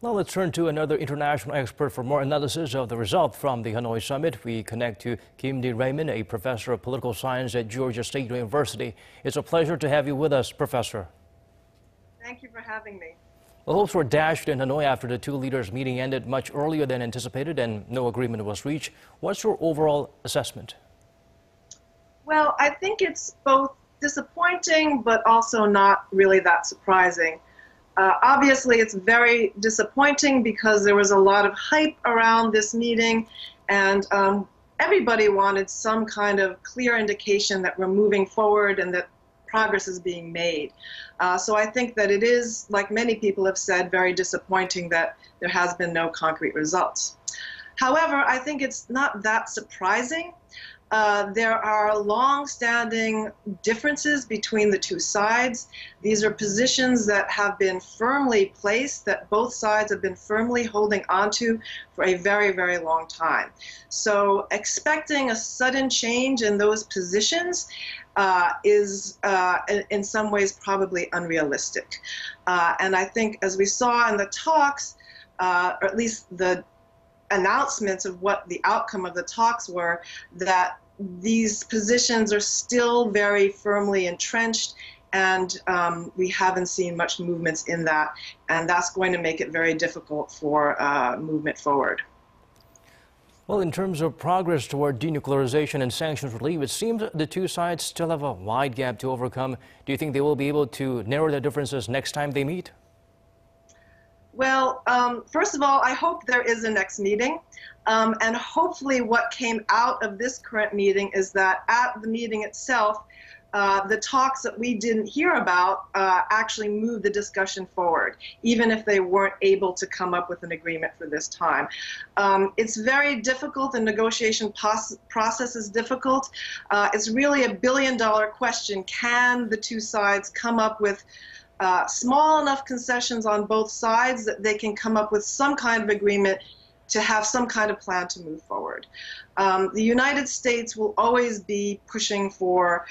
Well, let's turn to another international expert for more analysis of the result from the Hanoi summit. We connect to Reimann, a professor of political science at Georgia State University. It's a pleasure to have you with us, Professor. Thank you for having me. Well, hopes were dashed in Hanoi after the two leaders' meeting ended much earlier than anticipated and no agreement was reached. What's your overall assessment? Well, I think it's both disappointing but also not really that surprising. Obviously, it's very disappointing because there was a lot of hype around this meeting, and everybody wanted some kind of clear indication that we're moving forward and that progress is being made. So I think that it is, like many people have said, very disappointing that there has been no concrete results. However, I think it's not that surprising. There are long-standing differences between the two sides. These are positions that have been firmly placed, that both sides have been firmly holding onto for a very, very long time. So expecting a sudden change in those positions is in some ways probably unrealistic. And I think, as we saw in the talks, or at least the announcements of what the outcome of the talks were, that these positions are still very firmly entrenched, and we haven't seen much movements in that, and that's going to make it very difficult for movement forward. Well, in terms of progress toward denuclearization and sanctions relief, it seems the two sides still have a wide gap to overcome. Do you think they will be able to narrow their differences next time they meet? Well, first of all, I hope there is a next meeting. And hopefully what came out of this current meeting is that at the meeting itself, the talks that we didn't hear about actually moved the discussion forward, even if they weren't able to come up with an agreement for this time. It's very difficult. The negotiation process is difficult. It's really a billion-dollar question. Can the two sides come up with small enough concessions on both sides that they can come up with some kind of agreement to have some kind of plan to move forward? The United States will always be pushing for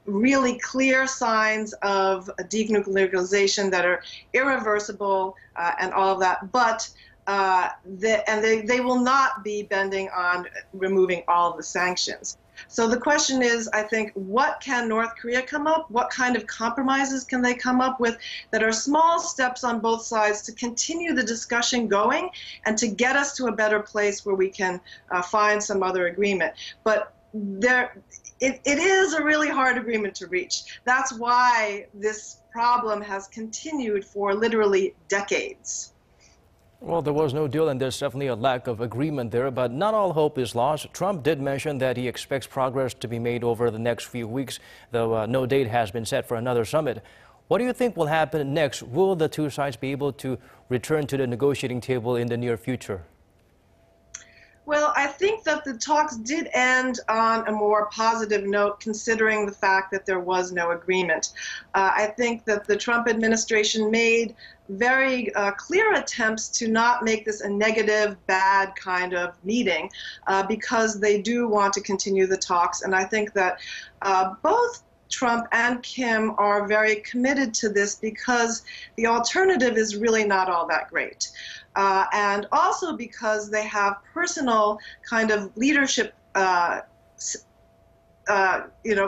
really clear signs of denuclearization that are irreversible and all of that, but they will not be bending on removing all of the sanctions. So the question is, I think, what can North Korea come up? What kind of compromises can they come up with that are small steps on both sides to continue the discussion going and to get us to a better place where we can find some other agreement? But it is a really hard agreement to reach. That's why this problem has continued for literally decades. Well, there was no deal, and there's definitely a lack of agreement there, but not all hope is lost. Trump did mention that he expects progress to be made over the next few weeks, though no date has been set for another summit. What do you think will happen next? Will the two sides be able to return to the negotiating table in the near future? Well, I think that the talks did end on a more positive note, considering the fact that there was no agreement. I think that the Trump administration made very clear attempts to not make this a negative, bad kind of meeting, because they do want to continue the talks. And I think that both Trump and Kim are very committed to this because the alternative is really not all that great. And also because they have personal kind of leadership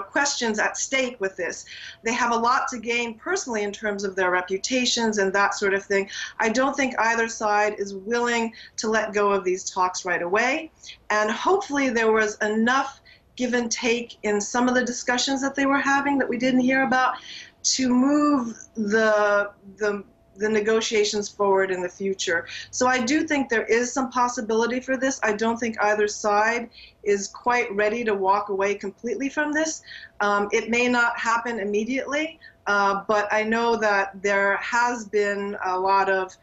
questions at stake with this. They have a lot to gain personally in terms of their reputations and that sort of thing. I don't think either side is willing to let go of these talks right away. And hopefully there was enough give and take in some of the discussions that they were having that we didn't hear about to move the negotiations forward in the future. So I do think there is some possibility for this. I don't think either side is quite ready to walk away completely from this. It may not happen immediately, but I know that there has been a lot of,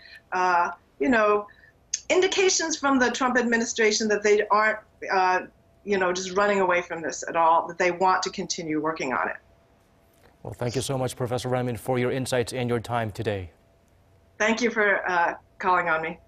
indications from the Trump administration that they aren't, just running away from this at all, that they want to continue working on it. Well, thank you so much, Professor Reimann, for your insights and your time today. Thank you for calling on me.